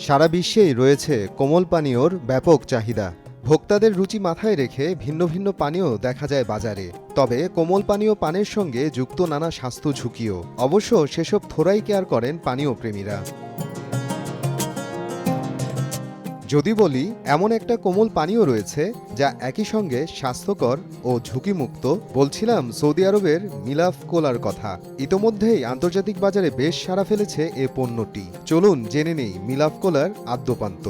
সারা বিশ্বেই রয়েছে কোমল পানীয়র ব্যাপক চাহিদা। ভোক্তাদের রুচি মাথায় রেখে ভিন্ন ভিন্ন পানীয় দেখা যায় বাজারে। তবে কোমল পানীয় পানের সঙ্গে যুক্ত নানা স্বাস্থ্য ঝুঁকিও। অবশ্য সেসব থোড়াই কেয়ার করেন পানীয় প্রেমীরা। যদি বলি এমন একটা কোমল পানীয় রয়েছে যা একই সঙ্গে স্বাস্থ্যকর ও ঝুঁকিমুক্ত, বলছিলাম সৌদি আরবের মিলাফ কোলার কথা। ইতোমধ্যেই আন্তর্জাতিক বাজারে বেশ সাড়া ফেলেছে এ পণ্যটি। চলুন জেনে নেই মিলাফ কোলার আদ্যোপান্ত।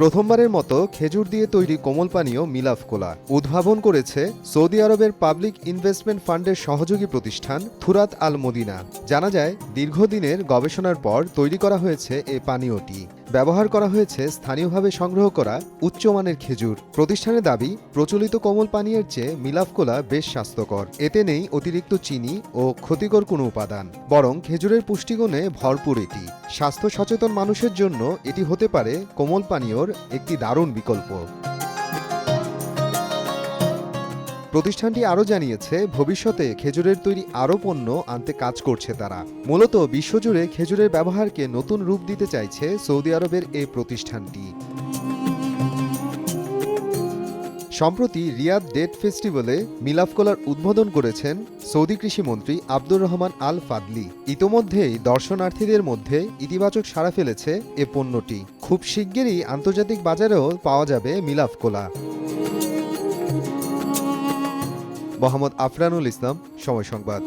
প্রথমবারের মতো খেজুর দিয়ে তৈরি কোমল পানীয় মিলাফ কোলা উদ্ভাবন করেছে সৌদি আরবের পাবলিক ইনভেস্টমেন্ট ফান্ডের সহযোগী প্রতিষ্ঠান থুরাত আল মদিনা। জানা যায়, দীর্ঘদিনের গবেষণার পর তৈরি করা হয়েছে এ পানীয়টি। ব্যবহার করা হয়েছে স্থানীয়ভাবে সংগ্রহ করা উচ্চমানের খেজুর। প্রতিষ্ঠানের দাবি, প্রচলিত কোমল পানীয়ের চেয়ে মিলাফ কোলা বেশ স্বাস্থ্যকর। এতে নেই অতিরিক্ত চিনি ও ক্ষতিকর কোনো উপাদান, বরং খেজুরের পুষ্টিগুণে ভরপুর এটি। স্বাস্থ্য সচেতন মানুষের জন্য এটি হতে পারে কোমল পানীয়র একটি দারুণ বিকল্প। প্রতিষ্ঠানটি আরও জানিয়েছে, ভবিষ্যতে খেজুরের তৈরি আরও পণ্য আনতে কাজ করছে তারা। মূলত বিশ্বজুড়ে খেজুরের ব্যবহারকে নতুন রূপ দিতে চাইছে সৌদি আরবের এই প্রতিষ্ঠানটি। সম্প্রতি রিয়াদ ডেট ফেস্টিভ্যালে মিলাফ কোলার উদ্বোধন করেছেন সৌদি কৃষিমন্ত্রী আব্দুর রহমান আল ফাদলি। ইতোমধ্যেই দর্শনার্থীদের মধ্যে ইতিবাচক সাড়া ফেলেছে এ পণ্যটি। খুব শিগগিরই আন্তর্জাতিক বাজারেও পাওয়া যাবে মিলাফ কোলা। মোহাম্মদ আফরানুল ইসলাম, সময় সংবাদ।